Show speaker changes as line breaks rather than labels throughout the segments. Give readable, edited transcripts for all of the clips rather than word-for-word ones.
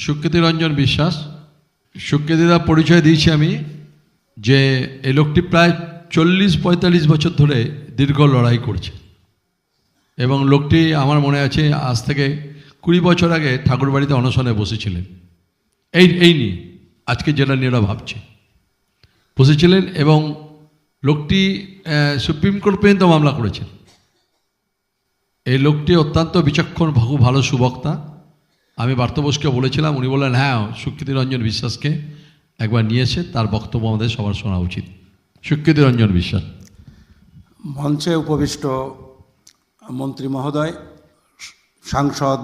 সুকৃতি রঞ্জন বিশ্বাস। সুকৃতিদার পরিচয় দিয়েছি আমি যে এই লোকটি প্রায় 40-45 বছর ধরে দীর্ঘ লড়াই করছে এবং লোকটি আমার মনে আছে আজ থেকে 20 বছর আগে ঠাকুরবাড়িতে অনশনে বসেছিলেন এই নিয়ে আজকে যেটা নিয়ে ওরা ভাবছে বসেছিলেন এবং লোকটি সুপ্রিম কোর্ট পর্যন্ত মামলা করেছেন। এই লোকটি অত্যন্ত বিচক্ষণ ভালো সুবক্তা। আমি বার্তা বোসকে বলেছিলাম, উনি বললেন হ্যাঁ সুকৃতি রঞ্জন বিশ্বাসকে একবার নিয়ে এসে তার বক্তব্য আমাদের সবার শোনা উচিত। সুকৃতি রঞ্জন বিশ্বাস।
মঞ্চে উপবিষ্ট মন্ত্রী মহোদয়, সাংসদ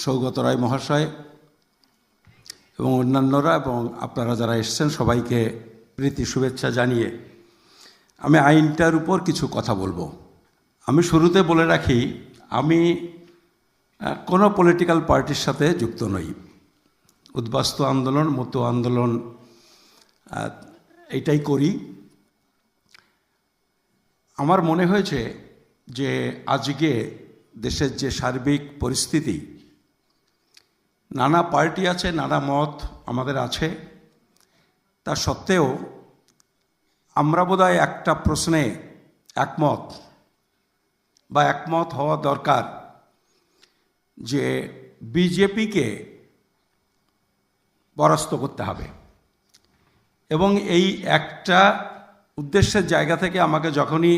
সৌগত রায় মহাশয় এবং অন্যান্যরা এবং আপনারা যারা এসেছেন সবাইকে প্রীতি শুভেচ্ছা জানিয়ে আমি আইনটার উপর কিছু কথা বলবো। আমি শুরুতে বলে রাখি, আমি কোনো পলিটিক্যাল পার্টির সাথে যুক্ত নই। উদ্বাস্তু আন্দোলন, মতো আন্দোলন এইটাই করি। আমার মনে হয়েছে যে আজকে দেশের যে সার্বিক পরিস্থিতি, নানা পার্টি আছে, নানা মত আমাদের আছে, তা সত্ত্বেও আমরা বোধহয় একটা প্রশ্নে একমত হওয়া দরকার যে বিজেপিকে পরাস্ত করতে হবে। এবং এই একটা উদ্দেশ্যের জায়গা থেকে আমাকে যখনই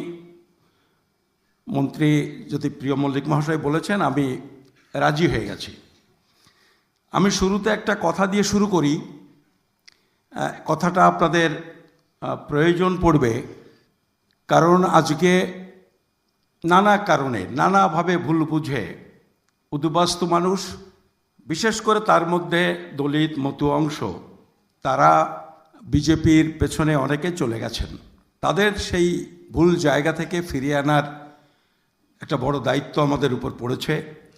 মন্ত্রী জ্যোতিপ্রিয় মল্লিক মহাশয় বলেছেন, আমি রাজি হয়ে গেছি। আমি শুরুতে একটা কথা দিয়ে শুরু করি, কথাটা আপনাদের প্রয়োজন পড়বে, কারণ আজকে নানা কারণে নানাভাবে ভুল বুঝে উদ্বাস্তু মানুষ, বিশেষ করে তার মধ্যে দলিত মতো অংশ, তারা বিজেপির পেছনে অনেকে চলে গেছেন। তাদের সেই ভুল জায়গা থেকে ফিরিয়ে আনার একটা বড় দায়িত্ব আমাদের উপর পড়েছে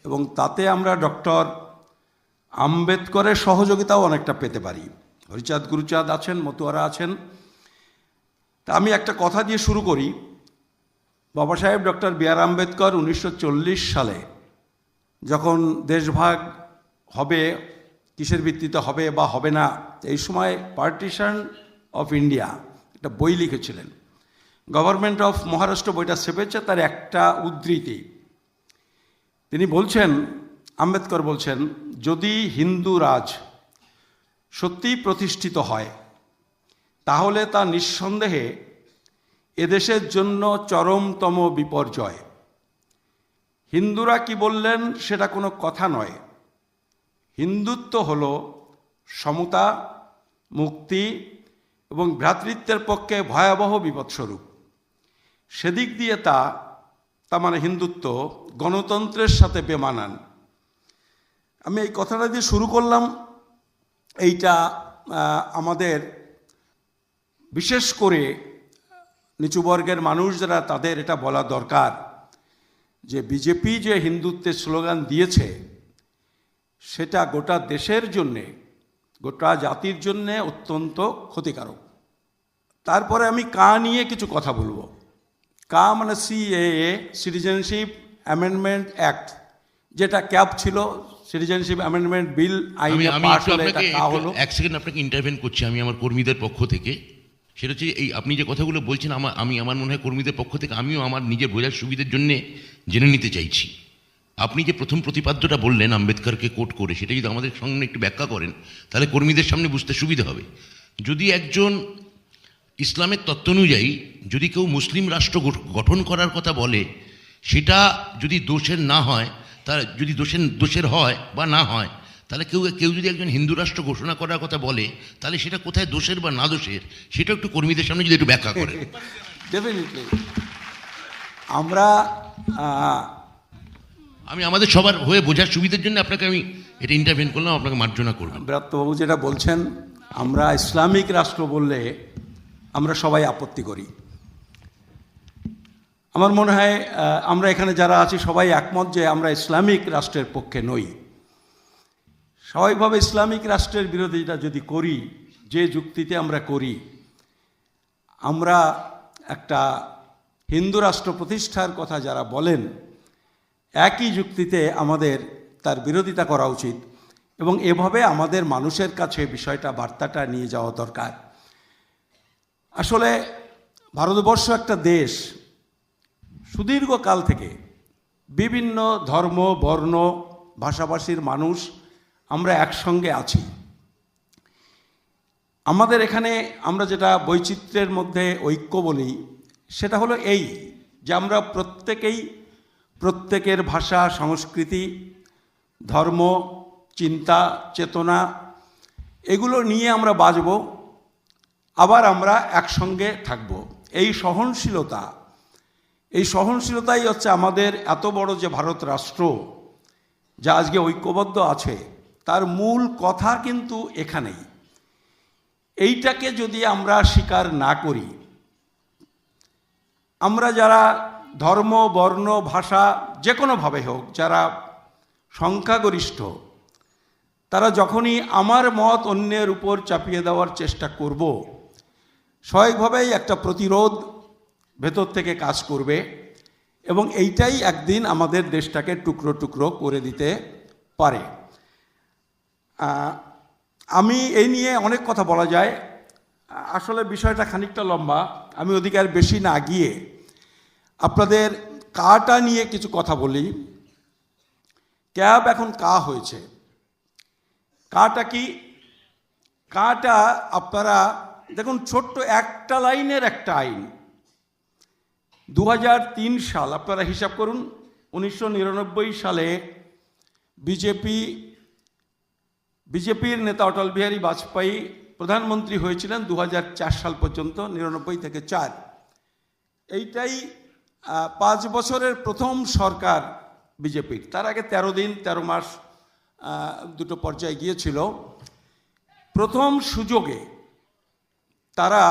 এবং তাতে আমরা ডক্টর আম্বেদকরের সহযোগিতাও অনেকটা পেতে পারি। হরিচাঁদ গুরুচাঁদ আছেন, মতুয়ারা আছেন। তা আমি একটা কথা দিয়ে শুরু করি। বাবা সাহেব ডক্টর বি.আর. আম্বেদকর 1940 সালে যখন দেশভাগ হবে, কিসের ভিত্তিতে হবে বা হবে না, এই সময় পার্টিশন অফ ইন্ডিয়া একটা বই লিখেছিলেন। গভর্নমেন্ট অফ মহারাষ্ট্র বইটা ছেপেছে, তার একটা উদ্ধৃতি তিনি বলছেন, আম্বেদকর বলছেন, যদি হিন্দু রাজ সত্যিই প্রতিষ্ঠিত হয় তাহলে তা নিঃসন্দেহে এদেশের জন্য চরমতম বিপর্যয়। হিন্দুরা কি বললেন সেটা কোনো কথা নয়। হিন্দুত্ব হল সমতা, মুক্তি এবং ভ্রাতৃত্বের পক্ষে ভয়াবহ বিপদস্বরূপ। সেদিক দিয়ে তা মানে হিন্দুত্ব গণতন্ত্রের সাথে বেমানান। আমি এই কথাটা দিয়ে শুরু করলাম। এইটা আমাদের বিশেষ করে নিচু বর্গের মানুষ যারা, তাদের এটা বলা দরকার যে বিজেপি যে হিন্দুত্বের স্লোগান দিয়েছে সেটা গোটা দেশের জন্যে, গোটা জাতির জন্যে অত্যন্ত ক্ষতিকারক। তারপরে আমি নিয়ে কিছু কথা বলবো। মানে সিএএ, সিটিজেনশিপ অ্যামেন্ডমেন্ট অ্যাক্ট, যেটা ক্যাপ ছিল সিটিজেনশিপ অ্যামেন্ডমেন্ট বিল আইনে পাস হলো।
এক সেকেন্ড আপনাকে ইন্টারভেন করছি আমি আমার কর্মীদের পক্ষ থেকে। সেটা হচ্ছে এই আপনি যে কথাগুলো বলছেন, আমার মনে হয় কর্মীদের পক্ষ থেকে আমিও আমার নিজের বোঝার সুবিধার জন্যে জেনে নিতে চাইছি। আপনি যে প্রথম প্রতিপাদ্যটা বললেন আম্বেদকরকে কোট করে, সেটা যদি আমাদের সঙ্গে একটু ব্যাখ্যা করেন তাহলে কর্মীদের সামনে বুঝতে সুবিধা হবে। যদি একজন ইসলামের তত্ত্ব অনুযায়ী যদি কেউ মুসলিম রাষ্ট্র গঠন করার কথা বলে, সেটা যদি দোষের না হয়, তার যদি দোষের হয় বা না হয়, তাহলে কেউ যদি একজন হিন্দু রাষ্ট্র ঘোষণা করার কথা বলে, তাহলে সেটা কোথায় দোষের বা না দোষের, সেটা একটু কর্মীদের সামনে যদি একটু ব্যাখ্যা করেন।
ডেফিনেটলি আমরা
আমি আমাদের সবার হয়ে বোঝার সুবিধার জন্য আপনাকে আমি এটা ইন্টারভেন করলাম, আপনাকে মার্জনা করলাম।
ব্রাত্যবাবু যেটা বলছেন, আমরা ইসলামিক রাষ্ট্র বললে আমরা সবাই আপত্তি করি। আমার মনে হয় আমরা এখানে যারা আছি সবাই একমত যে আমরা ইসলামিক রাষ্ট্রের পক্ষে নই। স্বাভাবিকভাবে ইসলামিক রাষ্ট্রের বিরোধিতা যদি করি, যে যুক্তিতে আমরা করি, আমরা একটা হিন্দু রাষ্ট্র প্রতিষ্ঠার কথা যারা বলেন, একই যুক্তিতে আমাদের তার বিরোধিতা করা উচিত। এবং এভাবে আমাদের মানুষের কাছে বিষয়টা বার্তাটা নিয়ে যাওয়া দরকার। আসলে ভারতবর্ষ একটা দেশ, সুদীর্ঘকাল থেকে বিভিন্ন ধর্ম, বর্ণ, ভাষাভাষীর মানুষ আমরা একসঙ্গে আছি। আমাদের এখানে আমরা যেটা বৈচিত্র্যের মধ্যে ঐক্য বলি, সেটা হলো এই যে আমরা প্রত্যেকেই প্রত্যেকের ভাষা, সংস্কৃতি, ধর্ম, চিন্তা, চেতনা এগুলো নিয়ে আমরা বাঁচব, আবার আমরা একসঙ্গে থাকব। এই সহনশীলতাই হচ্ছে আমাদের এত বড় যে ভারত রাষ্ট্র যা আজকে ঐক্যবদ্ধ আছে, তার মূল কথা কিন্তু এখানেই। এইটাকে যদি আমরা স্বীকার না করি, আমরা যারা ধর্ম, বর্ণ, ভাষা যে কোনোভাবে হোক, যারা সংখ্যাগরিষ্ঠ, তারা যখনই আমার মত অন্যের উপর চাপিয়ে দেওয়ার চেষ্টা করব, স্বাভাবিকভাবেই একটা প্রতিরোধ ভেতর থেকে কাজ করবে এবং এইটাই একদিন আমাদের দেশটাকে টুকরো টুকরো করে দিতে পারে। আমি এই নিয়ে অনেক কথা বলা যায়, আসলে বিষয়টা খানিকটা লম্বা, আমি ওদিকে আর বেশি না গিয়ে আপনাদের কাটা নিয়ে কিছু কথা বলি। ক্যাব এখন কা হয়েছে। কাটা কি? কাটা আপনারা দেখুন, ছোট্ট একটা লাইনের একটা আইন, 2003 সাল, আপনারা হিসাব করুন। 1999 সালে বিজেপির নেতা অটল বিহারী বাজপেয়ী প্রধানমন্ত্রী হয়েছিলেন 2004 সাল পর্যন্ত, 99 থেকে 4। এইটাই 5 বছরের প্রথম সরকার বিজেপির। তার আগে 13 দিন 13 মাস দুটো পর্যায়ে গিয়েছিল। প্রথম সুযোগে তারা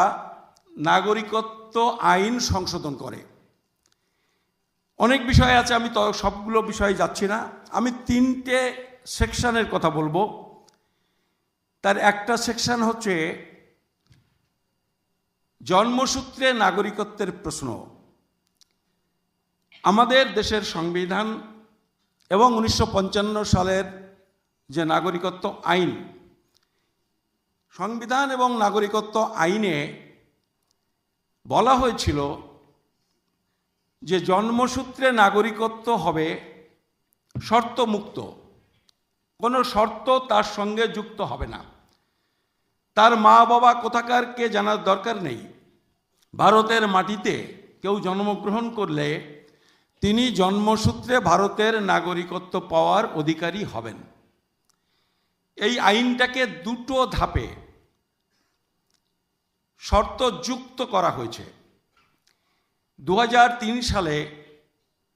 নাগরিকত্ব আইন সংশোধন করে। অনেক বিষয় আছে, আমি তো সবগুলো বিষয়ে যাচ্ছি না। আমি 3টে সেকশনের কথা বলবো। তার একটা সেকশন হচ্ছে জন্মসূত্রে নাগরিকত্বের প্রশ্ন। আমাদের দেশের সংবিধান এবং 1955 সালের যে নাগরিকত্ব আইন, সংবিধান এবং নাগরিকত্ব আইনে বলা হয়েছিল যে জন্মসূত্রে নাগরিকত্ব হবে শর্তমুক্ত, কোনো শর্ত তার সঙ্গে যুক্ত হবে না। তার মা বাবা কোথাকার কে জানার দরকার নেই। ভারতের মাটিতে কেউ জন্মগ্রহণ করলে তিনি জন্মসূত্রে ভারতের নাগরিকত্ব পাওয়ার অধিকারী হবেন। এই আইনটাকে 2টো ধাপে শর্ত যুক্ত করা হয়েছে। 2003 সালে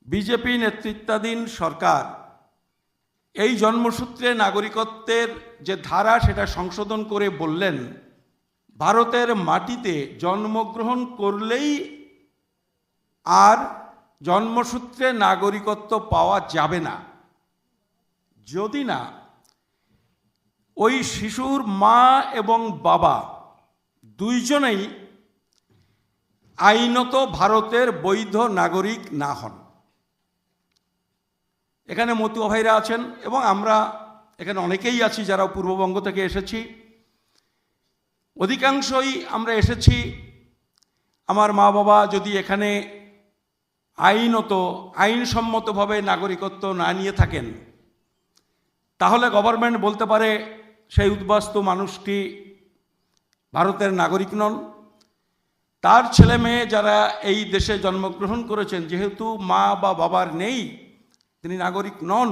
বিজেপি নেতৃত্বাধীন সরকার এই জন্মসূত্রে নাগরিকত্বের যে ধারা, সেটা সংশোধন করে বললেন, ভারতের মাটিতে জন্মগ্রহণ করলেই আর জন্মসূত্রে নাগরিকত্ব পাওয়া যাবে না, যদি না ওই শিশুর মা এবং বাবা দুইজনেই আইনত ভারতের বৈধ নাগরিক না হন। এখানে মতুয়া ভাইরা আছেন এবং আমরা এখানে অনেকেই আছি যারা পূর্ববঙ্গ থেকে এসেছি। অধিকাংশই আমরা এসেছি, আমার মা বাবা যদি এখানে আইনসম্মতভাবে নাগরিকত্ব না নিয়ে থাকেন, তাহলে গভর্নমেন্ট বলতে পারে সেই উদ্বাস্তু মানুষটি ভারতের নাগরিক নন। তার ছেলে মেয়ে যারা এই দেশে জন্মগ্রহণ করেছেন, যেহেতু মা বা বাবার নেই, তিনি নাগরিক নন,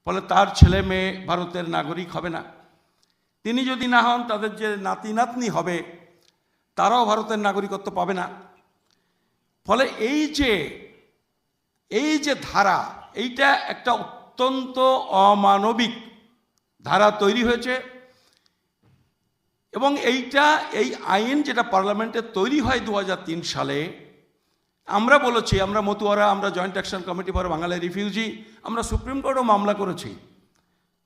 ফলে তার ছেলে মেয়ে ভারতের নাগরিক হবে না। তিনি যদি না হন, তাদের যে নাতি নাতনি হবে তারাও ভারতের নাগরিকত্ব পাবে না। ফলে এই যে ধারা, এইটা একটা অত্যন্ত অমানবিক ধারা তৈরি হয়েছে। এবং এই আইন যেটা পার্লামেন্টে তৈরি হয় 2003 সালে, আমরা বলেছি, আমরা মতুয়ারা, আমরা joint action committee for Bangali refugee, আমরা সুপ্রিম কোর্টেও মামলা করেছি।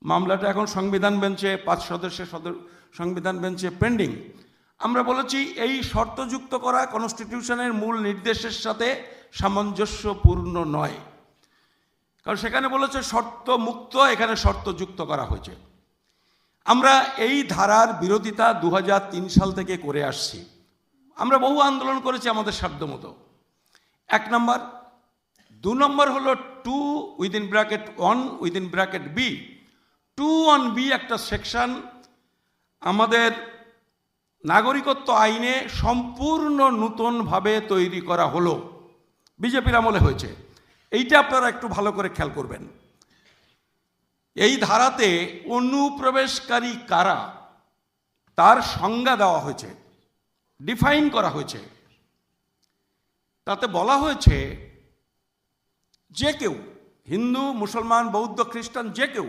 মামলাটা এখন সংবিধান বেঞ্চে 5 সদস্যের সংবিধান বেঞ্চে পেন্ডিং। আমরা বলেছি এই শর্তযুক্ত করা কনস্টিটিউশনের মূল নির্দেশের সাথে সামঞ্জস্যপূর্ণ নয়, কারণ সেখানে বলেছে শর্ত মুক্ত, এখানে শর্ত যুক্ত করা হয়েছে। আমরা এই ধারার বিরোধিতা 2003 সাল থেকে করে আসছি। আমরা বহু আন্দোলন করেছি আমাদের সাধ্যমতো। 1 নম্বর। 2 নম্বর হলো 2(1)(b). 2(1)(b) একটা সেকশন আমাদের নাগরিকত্ব আইনে সম্পূর্ণ নতুনভাবে তৈরি করা হলো, বিজেপির আমলে হয়েছে। এইটা আপনারা একটু ভালো করে খেয়াল করবেন। এই ধারাতে অনুপ্রবেশকারী কারা তার সংজ্ঞা দেওয়া হয়েছে, ডিফাইন করা হয়েছে। তাতে বলা হয়েছে যে কেউ, হিন্দু, মুসলমান, বৌদ্ধ, খ্রিস্টান, যে কেউ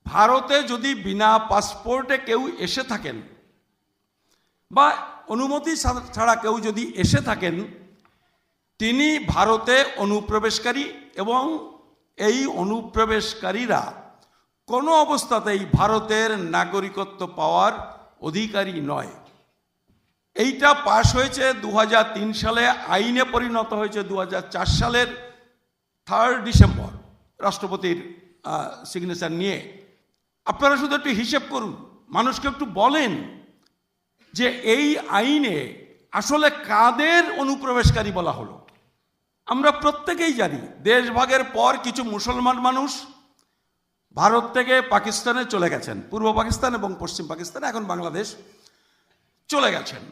ভারতে যদি বিনা পাসপোর্টে কেউ এসে থাকেন বা অনুমতি ছাড়া কেউ যদি এসে থাকেন, তিনি ভারতে অনুপ্রবেশকারী এবং এই অনুপ্রবেশকারীরা কোনো অবস্থাতেই ভারতের নাগরিকত্ব পাওয়ার অধিকারী নয়। এইটা পাশ হয়েছে 2003 সালে, আইনে পরিণত হয়েছে 2004 সালের 3 ডিসেম্বর রাষ্ট্রপতির সিগনেচার নিয়ে। আপনারা শুধু একটু হিসেব করুন, মানুষকে একটু বলেন যে এই আইনে আসলে কাদের অনুপ্রবেশকারী বলা হলো। আমরা প্রত্যেকেই জানি দেশভাগের পর কিছু মুসলমান মানুষ ভারত থেকে পাকিস্তানে চলে গেছেন, পূর্ব পাকিস্তান এবং পশ্চিম পাকিস্তান, এখন বাংলাদেশ চলে গেছেন।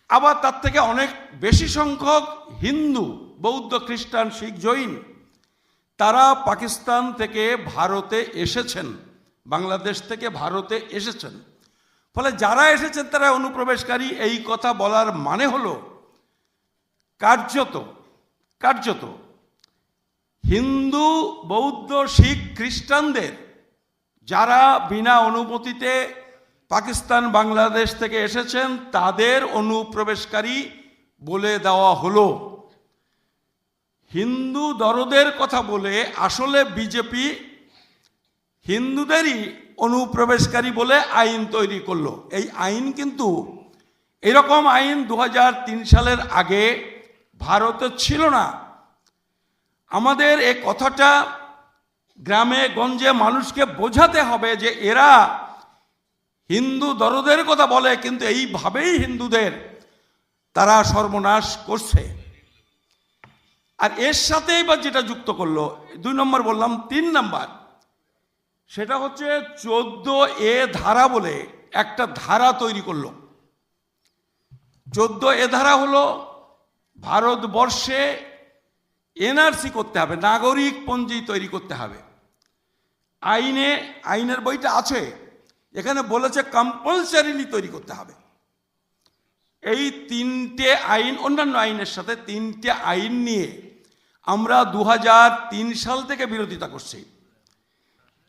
আবার তার থেকে অনেক বেশি সংখ্যক হিন্দু, বৌদ্ধ, খ্রিস্টান, শিখ, জৈন, তারা পাকিস্তান থেকে ভারতে এসেছেন, বাংলাদেশ থেকে ভারতে এসেছেন। ফলে যারা এসেছেন তারা অনুপ্রবেশকারী। এই কথা বলার মানে হলো কার্যত হিন্দু, বৌদ্ধ, শিখ, খ্রিস্টানদের যারা বিনা অনুমতিতে পাকিস্তান, বাংলাদেশ থেকে এসেছেন তাদের অনুপ্রবেশকারী বলে দেওয়া হলো। হিন্দু দরদের কথা বলে আসলে বিজেপি হিন্দুদেরই অনুপ্রবেশকারী বলে আইন তৈরি করলো। এই আইন কিন্তু, এরকম আইন 2003 সালের আগে ভারতে ছিল না। আমাদের এই কথাটা গ্রামে গঞ্জে মানুষকে বোঝাতে হবে যে এরা হিন্দু দরদের কথা বলে, কিন্তু এইভাবেই হিন্দুদের তারা সর্বনাশ করছে। আর এর সাথে এবার যেটা যুক্ত করলো, 2 নম্বর বললাম, 3 নম্বর সেটা হচ্ছে 14A ধারা বলে একটা ধারা তৈরি করলো। 14A ধারা হলো ভারতবর্ষে এনআরসি করতে হবে, নাগরিক পঞ্জি তৈরি করতে হবে। আইনের বইটা আছে, এখানে বলেছে কম্পালসারিলি তৈরি করতে হবে। এই 3টে আইন, অন্যান্য আইনের সাথে 3টে আইন নিয়ে আমরা 2003 সাল থেকে বিরোধিতা করছি।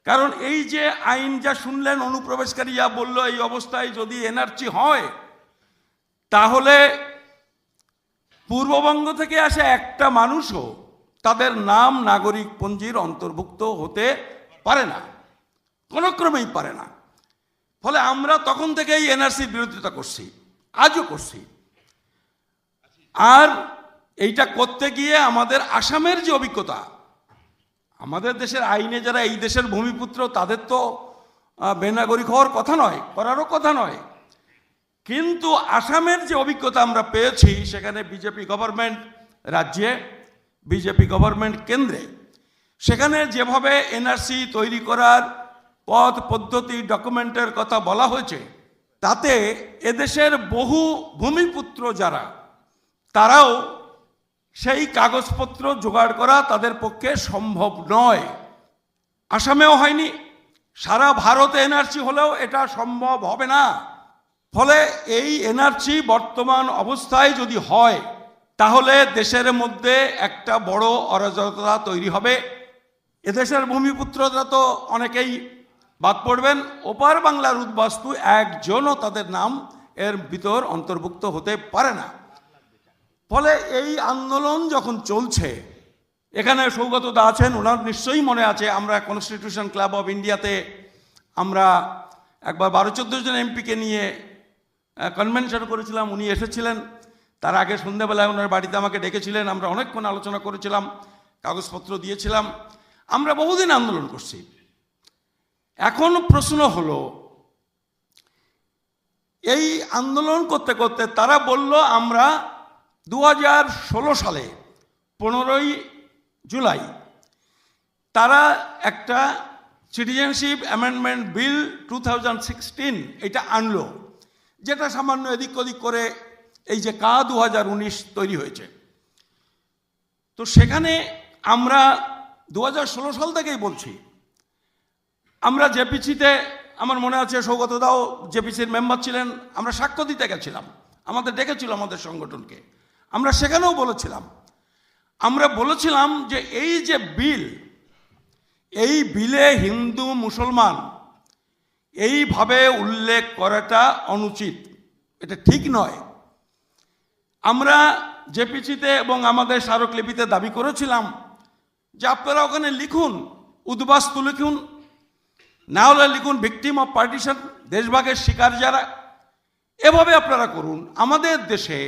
কারণ এই যে আইন যা শুনলেন, অনুপ্রবেশকারী যা বলল, এই অবস্থায় যদি এনআরসি হয় তাহলে পূর্ববঙ্গ থেকে আসা একটা মানুষও তাদের নাম নাগরিক পঞ্জির অন্তর্ভুক্ত হতে পারে না, কোনো ক্রমেই পারে না। ফলে আমরা তখন থেকেই এনআরসির বিরোধিতা করছি, আজও করছি। আর এইটা করতে গিয়ে আমাদের আসামের যে অভিজ্ঞতা, আমাদের দেশের আইনে যারা এই দেশের ভূমিপুত্র তাদের তো বেনাগরিক হওয়ার কথা নয়, করারও কথা নয়, কিন্তু আসামের যে অভিজ্ঞতা আমরা পেয়েছি, সেখানে বিজেপি গভর্নমেন্ট রাজ্যে, বিজেপি গভর্নমেন্ট কেন্দ্রে, সেখানে যেভাবে এনআরসি তৈরি করার পথ পদ্ধতি, ডকুমেন্টের কথা বলা হয়েছে, তাতে এদেশের বহু ভূমিপুত্র যারা, তারাও সেই কাগজপত্র জোগাড় করা তাদের পক্ষে সম্ভব নয়। আসামেও হয়নি, সারা ভারতে এনআরসি হলেও এটা সম্ভব হবে না। ফলে এই এনআরসি বর্তমান অবস্থায় যদি হয়, তাহলে দেশের মধ্যে একটা বড় অরাজকতা তৈরি হবে। এদেশের ভূমিপুত্ররা তো অনেকেই বাদ পড়বেন, ওপার বাংলার উদ্বাস্তু একজনও তাদের নাম এর ভিতর অন্তর্ভুক্ত হতে পারে না। ফলে এই আন্দোলন যখন চলছে, এখানে সৌগত দা আছেন, ওনার নিশ্চয়ই মনে আছে, আমরা কনস্টিটিউশন ক্লাব অফ ইন্ডিয়াতে আমরা একবার 12-14 জন এমপিকে নিয়ে কনভেনশন করেছিলাম, উনি এসেছিলেন। তার আগে সন্ধ্যাবেলায় ওনার বাড়িতে আমাকে ডেকেছিলেন, আমরা অনেকক্ষণ আলোচনা করেছিলাম, কাগজপত্র দিয়েছিলাম, আমরা বহুদিন আন্দোলন করছি। এখন প্রশ্ন হলো এই আন্দোলন করতে করতে তারা বলল আমরা 2016 সালে 15ই জুলাই তারা একটা সিটিজেনশিপ অ্যামেন্ডমেন্ট বিল 2016 এটা আনলো, যেটা সামান্য এদিক ওদিক করে এই যে 2019 তৈরি হয়েছে। তো সেখানে আমরা 2016 সাল থেকেই বলছি, আমরা জেপিসিতে, আমার মনে আছে সৌগত দাও জেপিসির মেম্বার ছিলেন, আমরা সাক্ষ্য দিতে গেছিলাম, আমাদের ডেকেছিল আমাদের সংগঠনকে, আমরা সেখানেও বলেছিলাম, আমরা বলেছিলাম যে এই যে বিল, এই বিলে হিন্দু মুসলমান এইভাবে উল্লেখ করাটা অনুচিত, এটা ঠিক নয়। আমরা জেপিসিতে এবং আমাদের স্মারকলিপিতে দাবি করেছিলাম যে আপনারা ওখানে লিখুন, উদ্বাস্তু লিখুন, না হলে লিখুন ভিকটিম অফ পার্টিশন, দেশভাগের শিকার যারা, এভাবে আপনারা করুন। আমাদের দেশে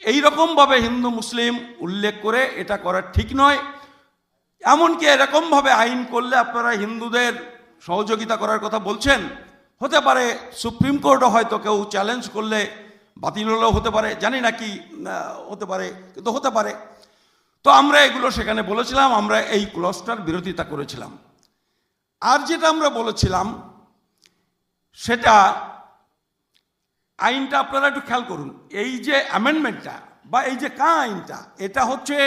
এই রকমভাবে হিন্দু মুসলিম উল্লেখ করে এটা করা ঠিক নয়। এমনকি এরকমভাবে আইন করলে আপনারা হিন্দুদের সহযোগিতা করার কথা বলছেন, হতে পারে সুপ্রিম কোর্টও হয়তো কেউ চ্যালেঞ্জ করলে বাতিল হলেও হতে পারে, জানি না কি হতে পারে, কিন্তু হতে পারে। তো আমরা এগুলো সেখানে বলেছিলাম, আমরা এই ক্লজটার বিরোধিতা করেছিলাম। আর যেটা আমরা বলেছিলাম সেটা, আইনটা আপনারা একটু খেয়াল করুন, এই যে অ্যামেন্ডমেন্টটা বা এই যে আইনটা, এটা হচ্ছে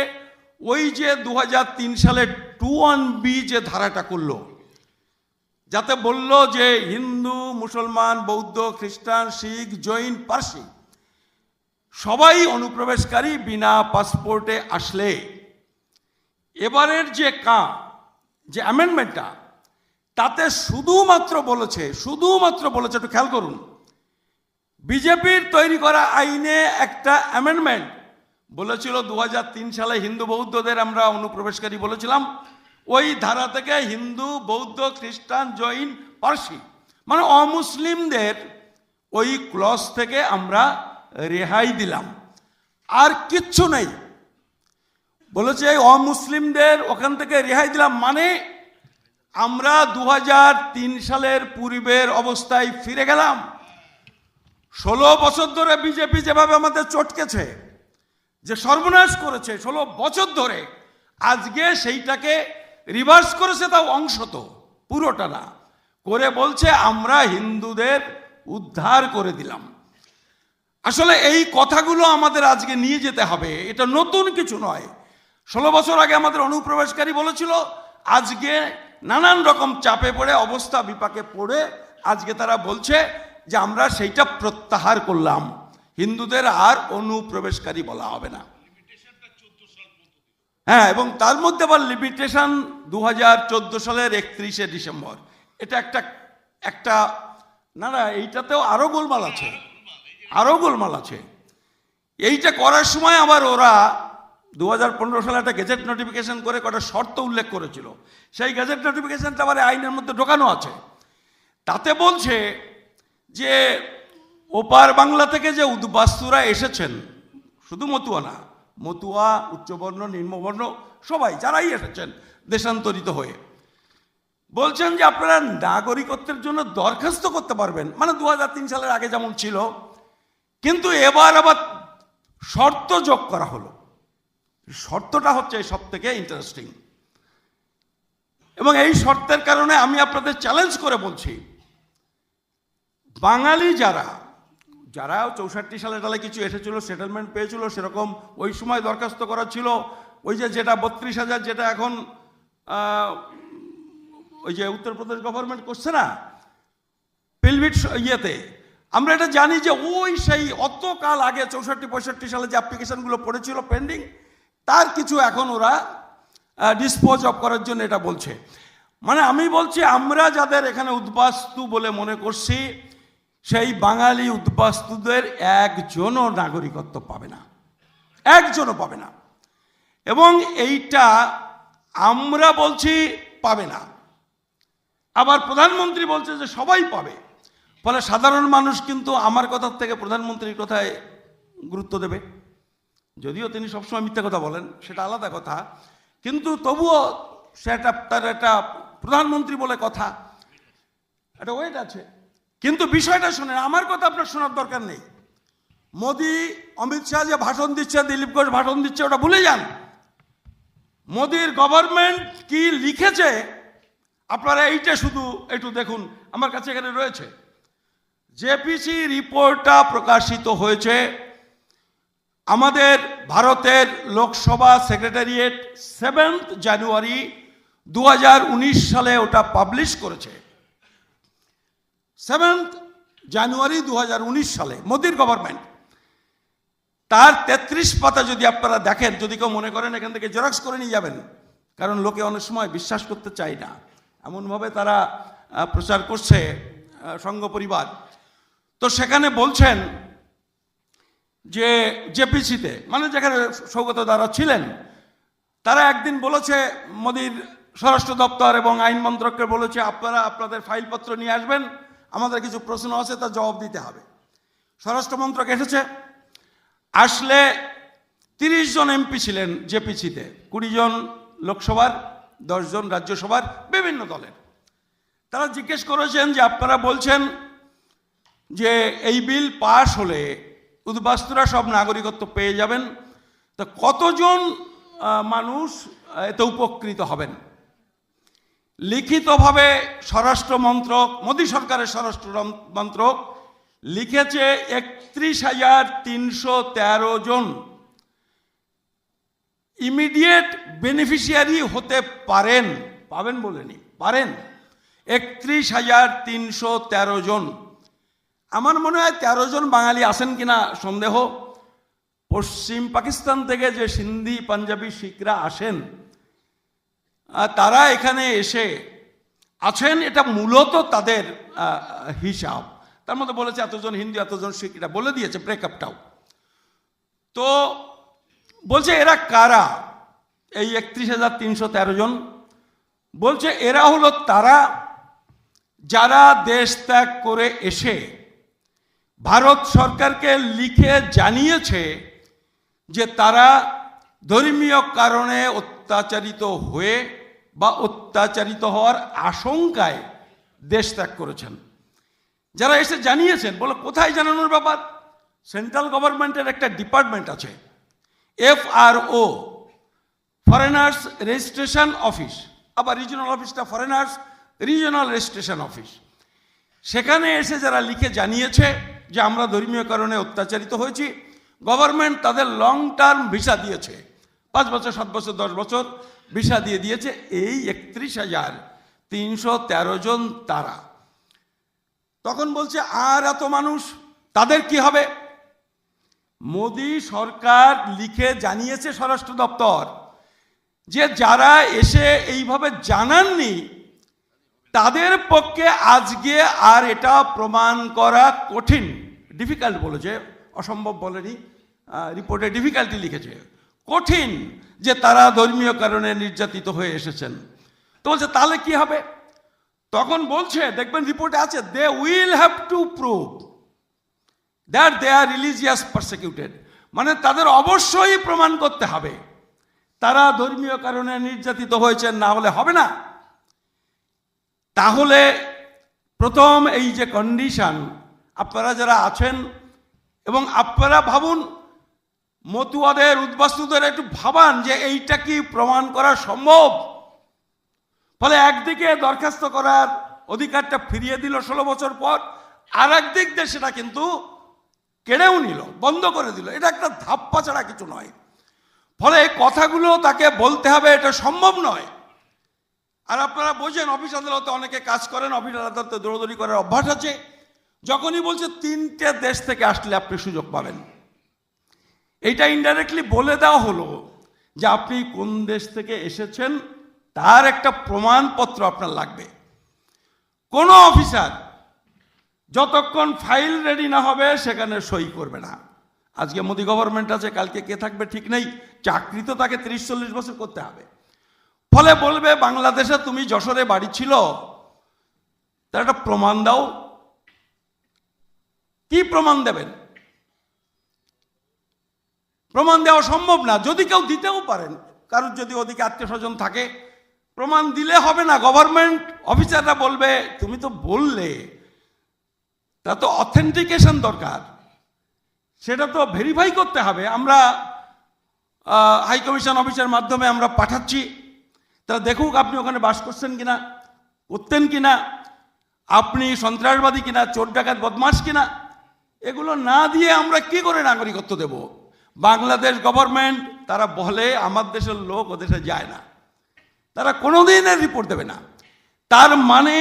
ওই যে 2003 সালে 21B যে ধারাটা করলো, যাতে বলল যে হিন্দু মুসলমান বৌদ্ধ খ্রিস্টান শিখ জৈন পারসি সবাই অনুপ্রবেশকারী বিনা পাসপোর্টে আসলে, এবারের যে যে অ্যামেন্ডমেন্টটা, তাতে শুধুমাত্র বলেছে, একটু খেয়াল করুন, বিজেপির তৈরি করা আইনে একটা অ্যামেন্ডমেন্ট বলেছিল 2003 সালে হিন্দু বৌদ্ধদের আমরা অনুপ্রবেশকারী বলেছিলাম, ওই ধারা থেকে হিন্দু বৌদ্ধ খ্রিস্টান জৈন পারসি মানে অমুসলিমদের ওই ক্লজ থেকে আমরা রেহাই দিলাম, আর কিচ্ছু নেই। বলেছে অমুসলিমদের ওখান থেকে রেহাই দিলাম, মানে আমরা 2003 সালের পূর্বের অবস্থায় ফিরে গেলাম। 16 বছর ধরে বিজেপি যেভাবে আমাদের চটকেছে, যে সর্বনাশ করেছে 16 বছর ধরে, আজকে সেইটাকে রিভার্স করেছে, তাও অংশত, পুরোটা না, করে বলছে আমরা হিন্দুদের উদ্ধার করে দিলাম। আসলে এই কথাগুলো আমাদের আজকে নিয়ে যেতে হবে, এটা নতুন কিছু নয়। 16 বছর আগে আমাদের অনুপ্রবেশকারী বলেছিল, আজকে নানান রকম চাপে পড়ে অবস্থা বিপাকে পড়ে আজকে তারা বলছে যে আমরা সেইটা প্রত্যাহার করলাম, হিন্দুদের আর অনুপ্রবেশকারী বলা হবে না। হ্যাঁ, এবং তার মধ্যে আবার লিমিটেশন 2014 সালের 31শে ডিসেম্বর। এটা একটা না, এইটাতেও আরো গোলমাল আছে, এইটা করার সময় আবার ওরা 2015 সালে একটা গেজেট নোটিফিকেশন করে কটা শর্ত উল্লেখ করেছিল, সেই গেজেট নোটিফিকেশনটা আবার আইনের মধ্যে ঢোকানো আছে। তাতে বলছে যে ওপার বাংলা থেকে যে উদ্বাস্তুরা এসেছেন, শুধু মতুয়া না, মতুয়া উচ্চবর্ণ নিম্নবর্ণ সবাই যারাই এসেছেন দেশান্তরিত হয়ে, বলছেন যে আপনারা নাগরিকত্বের জন্য দরখাস্ত করতে পারবেন, মানে 2003 সালের আগে যেমন ছিল, কিন্তু এবার আবার শর্ত যোগ করা হলো। শর্তটা হচ্ছে সব থেকে ইন্টারেস্টিং, এবং এই শর্তের কারণে আমি আপনাদের চ্যালেঞ্জ করে বলছি, বাঙালি যারা 64 সালে টালে কিছু এসেছিল, সেটেলমেন্ট পেয়েছিল, সেরকম ওই সময় দরখাস্ত করা ছিল, ওই যেটা 32,000 যেটা এখন ওই যে উত্তরপ্রদেশ গভর্নমেন্ট করছে না পিলভিট ইয়েতে, আমরা এটা জানি যে ওই সেই অত কাল আগে 64-65 সালে যে অ্যাপ্লিকেশনগুলো পড়েছিল পেন্ডিং, তার কিছু এখন ওরা ডিসপোজ অফ করার জন্য এটা বলছে। মানে আমি বলছি, আমরা যাদের এখানে উদ্বাস্তু বলে মনে করছি, সেই বাঙালি উদ্বাস্তুদের একজনও নাগরিকত্ব পাবে না, একজনও পাবে না। এবং এইটা আমরা বলছি পাবে না, আবার প্রধানমন্ত্রী বলছে যে সবাই পাবে। ফলে সাধারণ মানুষ কিন্তু আমার কথার থেকে প্রধানমন্ত্রীর কথায় গুরুত্ব দেবে, যদিও তিনি সবসময় মিথ্যা কথা বলেন, সেটা আলাদা কথা, কিন্তু তবুও সেটা তার একটা প্রধানমন্ত্রী বলে কথা, একটা ওয়েট আছে। কিন্তু বিষয়টা শুনেন, আমার কথা আপনার শোনার দরকার নেই। মোদি অমিত শাহ যে ভাষণ দিচ্ছে, দিলীপ ঘোষ ভাষণ দিচ্ছে, ওটা ভুলে যান। মোদির গভর্নমেন্ট কি লিখেছে আপনারা এইটা শুধু একটু দেখুন, আমার কাছে এখানে রয়েছে। জেপিসি রিপোর্টটা প্রকাশিত হয়েছে আমাদের ভারতের লোকসভা সেক্রেটারিয়েট 7 জানুয়ারি 2019 সালে ওটা পাবলিশ করেছে। 7 জানুয়ারি 2019 সালে মোদির গভর্নমেন্ট, তার 33 পাতা যদি আপনারা দেখেন, যদি কেউ মনে করেন এখান থেকে জেরক্স করে নিয়ে যাবেন, কারণ লোকে অনেক সময় বিশ্বাস করতে চায় না, এমনভাবে তারা প্রচার করছে সংঘ পরিবার। তো সেখানে বলছেন যে জেপিসিতে, মানে যেখানে সৌগত দারা ছিলেন, তারা একদিন বলেছে, মোদির স্বরাষ্ট্র দপ্তর এবং আইন মন্ত্রককে বলেছে, আপনারা আপনাদের ফাইলপত্র নিয়ে আসবেন, আমাদের কিছু প্রশ্ন আছে, তার জবাব দিতে হবে। স্বরাষ্ট্র মন্ত্রক এসেছে, আসলে 30 জন এমপি ছিলেন জেপিসিতে, 20 জন লোকসভার, 10 জন রাজ্যসভার, বিভিন্ন দলের। তারা জিজ্ঞেস করেছেন যে আপনারা বলছেন যে এই বিল পাশ হলে উদ্বাস্তুরা সব নাগরিকত্ব পেয়ে যাবেন, তা কতজন মানুষ এতে উপকৃত হবেন? লিখিতভাবে স্বরাষ্ট্র মন্ত্রক, মোদী সরকারের স্বরাষ্ট্র মন্ত্রক লিখেছে 31,313 জন ইমিডিয়েট বেনিফিশিয়ারি হতে পারেন, পাবেন বলেনি, পারেন। 31,313 জন। আমার মনে হয় 13 জন বাঙালি আছেন কিনা সন্দেহ। পশ্চিম পাকিস্তান থেকে যে সিন্ধি, পাঞ্জাবি, শিখরা আসেন, তারা এখানে এসে আছেন, এটা মূলত তাদের হিসাব। তার মধ্যে বলেছে এতজন হিন্দু, এতজন শিখ, এটা বলে দিয়েছে ব্রেকআপটাও। তো বলছে এরা কারা এই 31,313 জন? বলছে এরা হলো তারা যারা দেশ ত্যাগ করে এসে ভারত সরকারকে লিখে জানিয়েছে যে তারা ধর্মীয় কারণে অত্যাচারিত হয়ে বা অত্যাচারিত হওয়ার আশঙ্কায় দেশ ত্যাগ করেছেন। যারা এসে জানিয়েছেন, বলে কোথায় জানানোর ব্যাপার? সেন্ট্রাল গভর্নমেন্টের একটা ডিপার্টমেন্ট আছে, FRO, ফরেনার্স রেজিস্ট্রেশন অফিস, আবার রিজিওনাল অফিসটা ফরেনার্স রিজিওনাল রেজিস্ট্রেশন অফিস। সেখানে এসে যারা লিখে জানিয়েছে যে আমরা ধর্মীয় কারণে অত্যাচারিত হয়েছি, গভর্নমেন্ট তাদের লং টার্ম ভিসা দিয়েছে, 5 বছর, 7 বছর, 10 বছর ভিসা দিয়ে দিয়েছে। এই 31,313 জন তারা। তখন বলছে আর এত মানুষ, তাদের কি হবে? মোদি সরকার লিখে জানিয়েছে স্বরাষ্ট্র দপ্তর যে যারা এসে এইভাবে জানাননি, তাদের পক্ষে আজকে আর এটা প্রমাণ করা কঠিন, ডিফিকাল্ট বলেছে, অসম্ভব বলেনি, রিপোর্টে ডিফিকাল্টি লিখেছে, কঠিন, যে তারা ধর্মীয় কারণে নির্যাতিত হয়ে এসেছেন। তো বলছে তাহলে কি হবে? তখন বলছে, দেখবেন রিপোর্টে আছে, they will have to prove that they are religious persecuted, মানে তাদের অবশ্যই প্রমাণ করতে হবে তারা ধর্মীয় কারণে নির্যাতিত হয়েছেন, না হলে হবে না। তাহলে প্রথম এই যে কন্ডিশন, আপনারা যারা আছেন, এবং আপনারা ভাবুন, মতুয়াদের, উদ্বাস্তুদের একটু ভাবান যে এইটা কি প্রমাণ করা সম্ভব? ফলে একদিকে দরখাস্ত করার অধিকারটা ফিরিয়ে দিল 16 বছর পর, আর একদিক দিয়ে সেটা কিন্তু কেড়েও নিল, বন্ধ করে দিল। এটা একটা ধাপ্পা ছাড়া কিছু নয়। ফলে এই কথাগুলো তাকে বলতে হবে, এটা সম্ভব নয়। আর আপনারা বোঝেন, অফিস আদালতে অনেকে কাজ করেন, অফিস আদালতে দৌড়দৌড়ি করার অভ্যাস আছে। যখনই বলছে 3টে দেশ থেকে আসলে আপনি সুযোগ পাবেন, এইটা ইনডাইরেক্টলি বলে দেওয়া হলো যে আপনি কোন দেশ থেকে এসেছেন তার একটা প্রমাণপত্র আপনার লাগবে। কোনো অফিসার যতক্ষণ ফাইল রেডি না হবে সেখানে সই করবে না। আজকে মোদি গভর্নমেন্ট আছে, কালকে কে থাকবে ঠিক নেই, চাকরি তো তাকে 30-40 বছর করতে হবে। ফলে বলবে বাংলাদেশে তুমি যশোরে বাড়ি ছিল, তার একটা প্রমাণ দাও। কি প্রমাণ দেবেন? প্রমাণ দেওয়া সম্ভব না। যদি কেউ দিতেও পারেন, কারোর যদি ওদিকে আত্মীয় স্বজন থাকে, প্রমাণ দিলে হবে না। গভর্নমেন্ট অফিসাররা বলবে তুমি তো বললে তা তো অথেন্টিকেশন দরকার, সেটা তো ভেরিফাই করতে হবে। আমরা হাই কমিশন অফিসের মাধ্যমে আমরা পাঠাচ্ছি, তারা দেখুক আপনি ওখানে বাস করছেন কিনা, করতেন কিনা, আপনি সন্ত্রাসবাদী কিনা, চোর ডাকাত বদমাশ কিনা। এগুলো না দিয়ে আমরা কি করে নাগরিকত্ব দেব? বাংলাদেশ গভর্নমেন্ট তারা বলে আমার দেশের লোক ও দেশে যায় না, তারা কোনোদিন এর রিপোর্ট দেবে না। তার মানে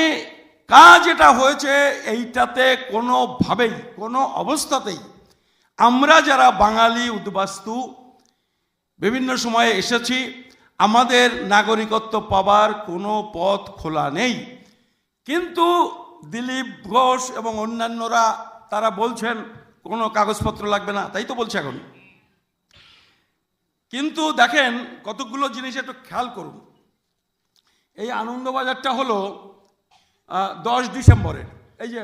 কাজ এটা হয়েছে, এইটাতে কোনোভাবেই কোনো অবস্থাতেই আমরা যারা বাঙালি উদ্বাস্তু বিভিন্ন সময়ে এসেছি, আমাদের নাগরিকত্ব পাবার কোনো পথ খোলা নেই। কিন্তু দিলীপ ঘোষ এবং অন্যান্যরা তারা বলছেন কোনো কাগজপত্র লাগবে না, তাই তো বলছে এখন। কিন্তু দেখেন কতগুলো জিনিস একটু খেয়াল করুন। এই আনন্দবাজারটা হলো 10 ডিসেম্বরের, এই যে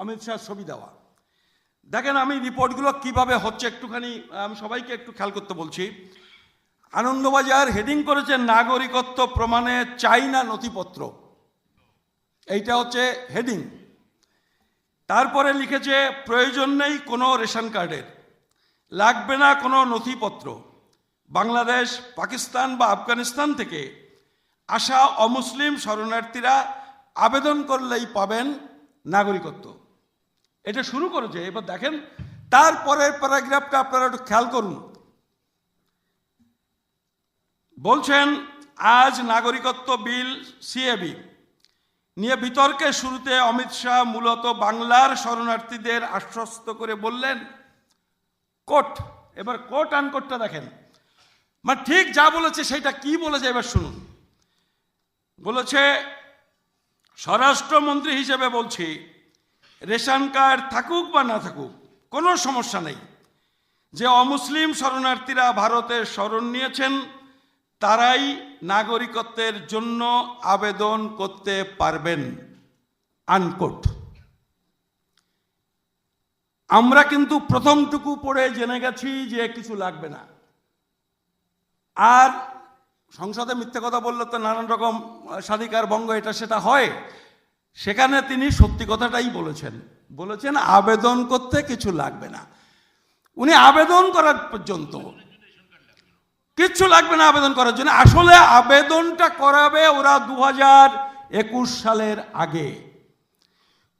অমিত শাহ ছবি দেওয়া। দেখেন আমি রিপোর্টগুলো কিভাবে হচ্ছে একটুখানি আমি সবাইকে একটু খেয়াল করতে বলছি। আনন্দবাজার হেডিং করেছে নাগরিকত্ব প্রমাণে চাই না নথিপত্র, এইটা হচ্ছে হেডিং। তারপরে লিখেছে প্রয়োজন নেই কোনো রেশন কার্ডের, লাগবে না কোনো নথিপত্র, বাংলাদেশ, পাকিস্তান বা আফগানিস্তান থেকে আসা অমুসলিম শরণার্থীরা আবেদন করলেই পাবেন নাগরিকত্ব। এটা শুরু করেছে। এবার দেখেন তারপরের প্যারাগ্রাফটা আপনারা একটু খেয়াল করুন। বলছেন আজ নাগরিকত্ব বিল সিএবি নিয়ে বিতর্কের শুরুতে অমিত শাহ মূলত বাংলার শরণার্থীদের আশ্বস্ত করে বললেন কোট। এবার কোট আনকোটটা দেখেন, মানে ঠিক যা বলেছে সেটা কি বলেছে এবার শুনুন। বলেছে স্বরাষ্ট্রমন্ত্রী হিসেবে বলছি, রেশন কার্ড থাকুক বা না থাকুক কোনো সমস্যা নেই। যে অমুসলিম শরণার্থীরা ভারতে শরণ নিয়েছেন তারাই নাগরিকত্বের জন্য আবেদন করতে পারবেন, আনকোট। আমরা কিন্তু প্রথমটুকু পড়ে জেনে গেছি যে কিছু লাগবে না। আর সংসদে মিথ্যে কথা বললে তো নানান রকম স্বাধিকার ভঙ্গ এটা সেটা হয়। সেখানে তিনি সত্যি কথাটাই বলেছেন, বলেছেন আবেদন করতে কিছু লাগবে না। উনি আবেদন করার পর্যন্ত কিচ্ছু লাগবে না আবেদন করার জন্য। আসলে আবেদনটা করাবে ওরা 2021 সালের আগে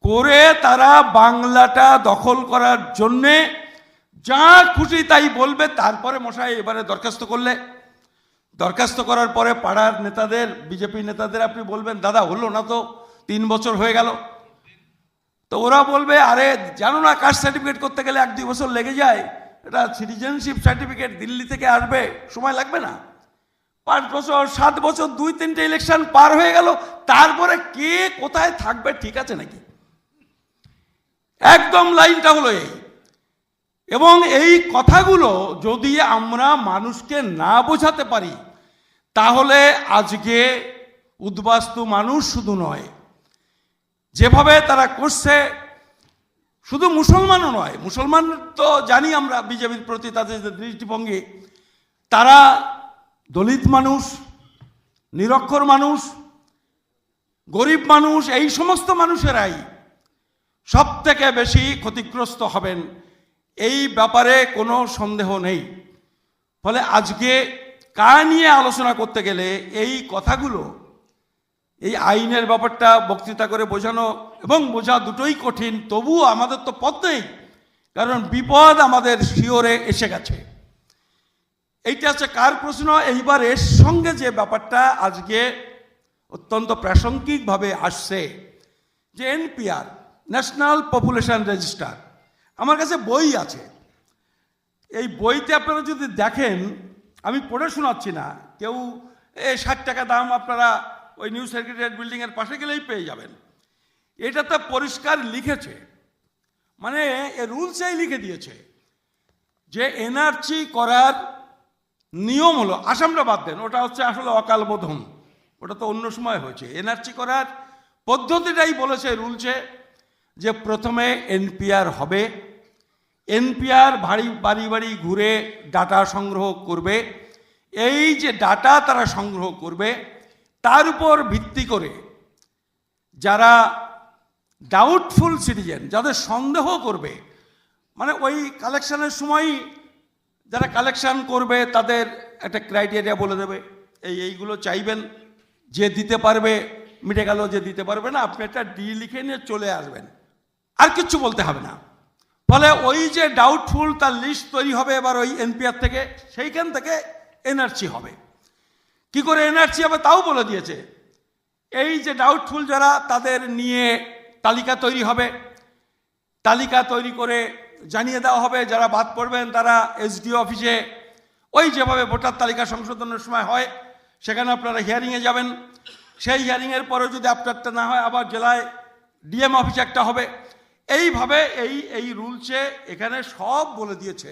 করে, তারা বাংলাটা দখল করার জন্যে যা খুশি তাই বলবে। তারপরে মশাই এবারে দরখাস্ত করলে, দরখাস্ত করার পরে পাড়ার নেতাদের, বিজেপি নেতাদের আপনি বলবেন দাদা হলো না তো, 3 বছর হয়ে গেল। তো ওরা বলবে আরে জানো না কাস্ট সার্টিফিকেট করতে গেলে 1-2 বছর লেগে যায়, এটা সিটিজেনশিপ সার্টিফিকেট দিল্লি থেকে আসবে, সময় লাগবে না। 5 বছর 7 বছর 2-3টে ইলেকশন পার হয়ে গেল, তারপরে কে কোথায় থাকবে ঠিক আছে নাকি? একদম লাইনটা হলো এই। এবং এই কথাগুলো যদি আমরা মানুষকে না বোঝাতে পারি তাহলে আজকে উদ্বাস্তু মানুষ শুধু নয়, যেভাবে তারা করছে, শুধু মুসলমানও নয়, মুসলমান তো জানি আমরা বিজেপির প্রতি তাদের যে দৃষ্টিভঙ্গি, তারা দলিত মানুষ, নিরক্ষর মানুষ, গরিব মানুষ, এই সমস্ত মানুষেরাই সব থেকে বেশি ক্ষতিগ্রস্ত হবেন, এই ব্যাপারে কোনো সন্দেহ নেই। ফলে আজকে কার নিয়ে আলোচনা করতে গেলে এই কথাগুলো, এই আইনের ব্যাপারটা বক্তৃতা করে বোঝানো এবং বোঝা দুটোই কঠিন। তবুও আমাদের তো পথ নেই, কারণ বিপদ আমাদের শিওরে এসে গেছে। এইটা হচ্ছে কার প্রশ্ন। এইবার এর সঙ্গে যে ব্যাপারটা আজকে অত্যন্ত প্রাসঙ্গিকভাবে আসছে, যে এনপিআর, ন্যাশনাল পপুলেশন রেজিস্টার, আমার কাছে বই আছে। এই বইতে আপনারা যদি দেখেন, আমি পড়ে শোনাচ্ছি না, কেউ 60 টাকা দাম, আপনারা ওই নিউ সেক্রেটারিয়েট বিল্ডিংয়ের পাশে গেলেই পেয়ে যাবেন। এটাতে পরিষ্কার লিখেছে, মানে রুলসেই লিখে দিয়েছে যে এনআরসি করার নিয়ম হলো, আসামটা বাদ দেন, ওটা হচ্ছে আসলে অকাল বোধন, ওটা তো অন্য সময় হয়েছে। এনআরসি করার পদ্ধতিটাই বলেছে রুলসে, যে প্রথমে এনপিআর হবে, এনপিআর বাড়ি বাড়ি ঘুরে ডাটা সংগ্রহ করবে। এই যে ডাটা তারা সংগ্রহ করবে, তার উপর ভিত্তি করে যারা ডাউটফুল সিটিজেন, যাদের সন্দেহ করবে, মানে ওই কালেকশনের সময় যারা কালেকশন করবে তাদের একটা ক্রাইটেরিয়া বলে দেবে, এইগুলো চাইবেন, যে দিতে পারবে মিটে গেল, যে দিতে পারবে না আপনি একটা ডি লিখে নিয়ে চলে আসবেন, আর কিচ্ছু বলতে হবে না। ফলে ওই যে ডাউটফুল তার লিস্ট তৈরি হবে এবার ওই এনপিআর থেকে, সেইখান থেকে এনআরসি হবে। কি করে এনআরসি হবে তাও বলে দিয়েছে। এই যে ডাউটফুল যারা, তাদের নিয়ে তালিকা তৈরি হবে, তালিকা তৈরি করে জানিয়ে দেওয়া হবে, যারা বাদ পড়বেন তারা এসডিও অফিসে ওই যেভাবে ভোটার তালিকা সংশোধনের সময় হয় সেখানে আপনারা হিয়ারিংয়ে যাবেন। সেই হিয়ারিংয়ের পরে যদি আপনারটা না হয় আবার জেলায় ডিএম অফিসে একটা হবে। এইভাবে এই রুলসে এখানে সব বলে দিয়েছে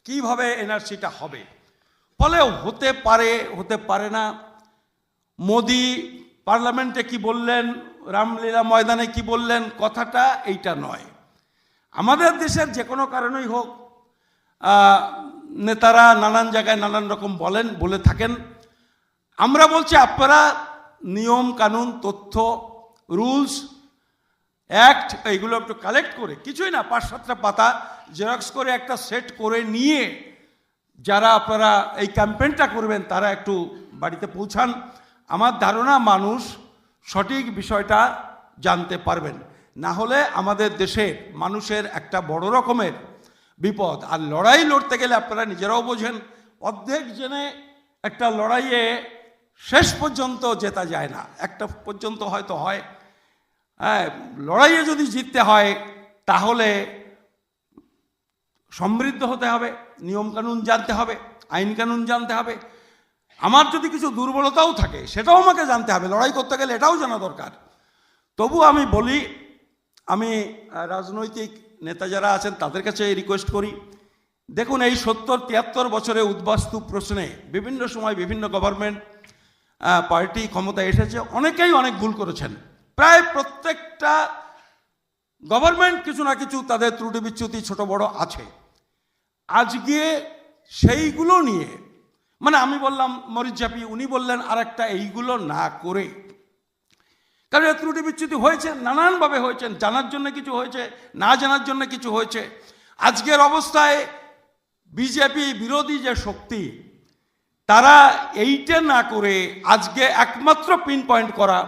কিভাবে এনআরসিটা হবে। ফলে হতে পারে, হতে পারে না। মোদি পার্লামেন্টে কি বললেন, রামলীলা ময়দানে কি বললেন, কথাটা এইটা নয়। আমাদের দেশের যে কোনো কারণেই হোক, নেতারা নানান জায়গায় নানান রকম বলে থাকেন। আমরা বলছি আপনারা নিয়ম কানুন, তথ্য, রুলস, অ্যাক্ট এইগুলো একটু কালেক্ট করে, কিছুই না 5-7টা পাতা জেরক্স করে একটা সেট করে নিয়ে যারা আপনারা এই ক্যাম্পেইনটা করবেন তারা একটু বাড়িতে পৌঁছান। আমার ধারণা মানুষ সঠিক বিষয়টা জানতে পারবেন। না হলে আমাদের দেশের মানুষের একটা বড় রকমের বিপদ। আর লড়াই লড়তে গেলে আপনারা নিজেরাও বোঝেন, অর্ধেক জেনে একটা লড়াইয়ে শেষ পর্যন্ত জেতা যায় না, একটা পর্যন্ত হয়তো হয়। হ্যাঁ, লড়াইয়ে যদি জিততে হয় তাহলে সমৃদ্ধ হতে হবে, নিয়মকানুন জানতে হবে, আইন কানুন জানতে হবে। আমার যদি কিছু দুর্বলতাও থাকে সেটাও আমাকে জানতে হবে, লড়াই করতে গেলে এটাও জানা দরকার। তবু আমি বলি, আমি রাজনৈতিক নেতা যারা আছেন তাদের কাছে রিকোয়েস্ট করি, দেখুন এই 70-73 বছরে উদ্বাস্তু প্রশ্নে বিভিন্ন সময় বিভিন্ন গভর্নমেন্ট পার্টি ক্ষমতায় এসেছে, অনেকেই অনেক ভুল করেছেন। প্রায় প্রত্যেকটা গভর্নমেন্ট কিছু না কিছু তাদের ত্রুটি বিচ্যুতি ছোট বড় আছে। আজকে সেইগুলো নিয়ে, মানে আমি বললাম মরিচঝাপি, উনি বললেন আর একটা, এইগুলো না করে, কারণ ত্রুটি বিচ্যুতি হয়েছে, নানানভাবে হয়েছে, জানার জন্য কিছু হয়েছে, না জানার জন্য কিছু হয়েছে। আজকের অবস্থায় বিজেপি বিরোধী যে শক্তি, তারা এইটা না করে আজকে একমাত্র পিন পয়েন্ট করা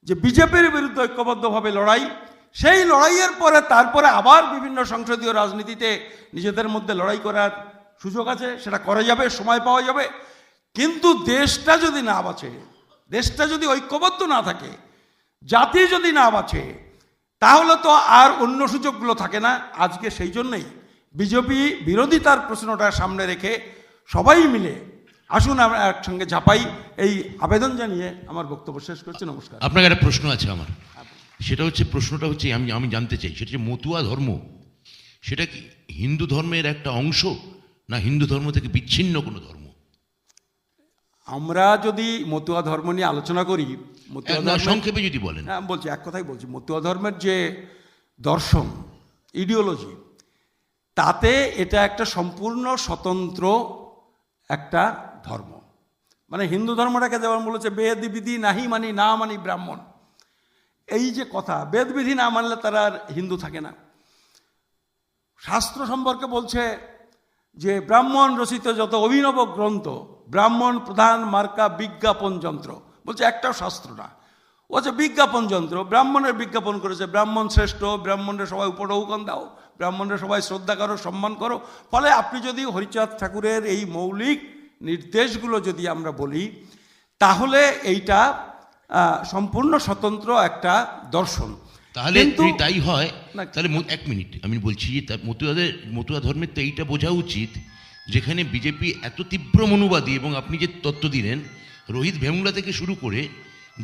যে বিজেপির বিরুদ্ধে ঐক্যবদ্ধভাবে লড়াই, সেই লড়াইয়ের পরে তারপরে আবার বিভিন্ন সংসদীয় রাজনীতিতে নিজেদের মধ্যে লড়াই করার সুযোগ আছে, সেটা করা যাবে, সময় পাওয়া যাবে। কিন্তু দেশটা যদি না বাঁচে, দেশটা যদি ঐক্যবদ্ধ না থাকে, জাতি যদি না বাঁচে, তাহলে তো আর অন্য সুযোগগুলো থাকে না। আজকে সেই জন্যই বিজেপি বিরোধিতার প্রশ্নটা সামনে রেখে সবাই মিলে আসুন আমরা একসঙ্গে ঝাঁপাই, এই আবেদন জানিয়ে আমার বক্তব্য শেষ করছি। নমস্কার।
আপনাকে একটা প্রশ্ন আছে আমার, প্রশ্নটা হচ্ছে আমি জানতে চাই, সেটা হচ্ছে মতুয়া ধর্ম, সেটা কি হিন্দু ধর্মের একটা অংশ, না হিন্দু ধর্ম থেকে বিচ্ছিন্ন কোনো ধর্ম?
আমরা যদি মতুয়া ধর্ম নিয়ে আলোচনা করি, মতুয়া ধর্ম
সংক্ষেপে যদি বলেন।
হ্যাঁ বলছি, এক কথাই বলছি, মতুয়া ধর্মের যে দর্শন, ইডিওলজি, তাতে এটা একটা সম্পূর্ণ স্বতন্ত্র একটা ধর্ম। মানে হিন্দু ধর্মটাকে যেমন বলেছে বেদ বিধি নাহি মানি না মানি ব্রাহ্মণ, এই যে কথা, বেদ বিধি না মানলে তারা আর হিন্দু থাকে না। শাস্ত্র সম্পর্কে বলছে যে ব্রাহ্মণ রচিত যত অভিনব গ্রন্থ, ব্রাহ্মণ প্রধান মার্কা বিজ্ঞাপন যন্ত্র, বলছে একটাও শাস্ত্র না, ও যে বিজ্ঞাপন যন্ত্র, ব্রাহ্মণের বিজ্ঞাপন করেছে, ব্রাহ্মণ শ্রেষ্ঠ, ব্রাহ্মণের সবাই উপঢৌকন দাও, ব্রাহ্মণের সবাই শ্রদ্ধা করো, সম্মান করো। ফলে আপনি যদি হরিচাঁদ ঠাকুরের এই মৌলিক নির্দেশগুলো যদি আমরা বলি, তাহলে এইটা সম্পূর্ণ স্বতন্ত্র একটা দর্শন।
তাহলে তাই হয়, তাহলে এক মিনিট আমি বলছি যে মতুয়া ধর্মের তো এইটা বোঝা উচিত, যেখানে বিজেপি এত তীব্র মনুবাদী, এবং আপনি যে তত্ত্ব দিলেন রোহিত ভেমুলা থেকে শুরু করে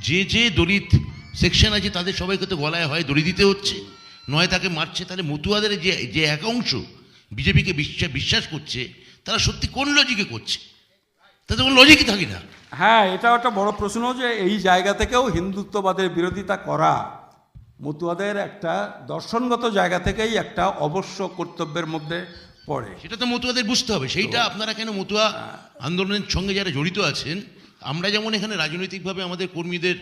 যে দলিত সেকশন আছে তাদের সবাইকে তো গলায় হয় দড়ি দিতে হচ্ছে, নয় তাকে মারছে। তাহলে মতুয়াদের যে এক অংশ বিজেপিকে বিশ্বাস করছে, তারা সত্যি কোন লজিকে করছে? তাদের কোনো লজিকই থাকে না।
হ্যাঁ, এটাও একটা বড় প্রশ্ন যে এই জায়গা থেকেও হিন্দুত্ববাদের বিরোধিতা করা মতুয়াদের একটা দর্শনগত জায়গা থেকেই একটা অবশ্য কর্তব্যের মধ্যে পড়ে।
সেটা তো মতুয়াদের বুঝতে হবে। সেইটা আপনারা কেন মতুয়া আন্দোলনের সঙ্গে যারা জড়িত আছেন, আমরা যেমন এখানে রাজনৈতিকভাবে আমাদের কর্মীদের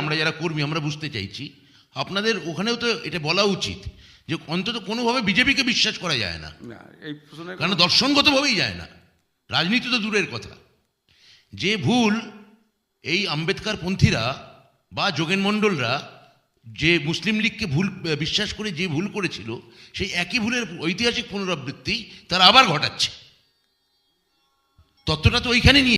আমরা যারা কর্মী আমরা বুঝতে চাইছি, আপনাদের ওখানেও তো এটা বলা উচিত যে অন্তত কোনোভাবে বিজেপিকে বিশ্বাস করা যায় না,
না এই প্রশ্নে
কারণ দর্শনগতভাবেই যায় না, রাজনীতি তো দূরের কথা। যে ভুল এই আম্বেদকর পন্থীরা বা যোগেন মণ্ডলরা যে মুসলিম লীগকে ভুল বিশ্বাস করে যে ভুল করেছিল, সেই একই ভুলের ঐতিহাসিক পুনরাবৃত্তি তারা আবার ঘটাচ্ছে। তত্ত্বটা তো ওইখানে নিয়ে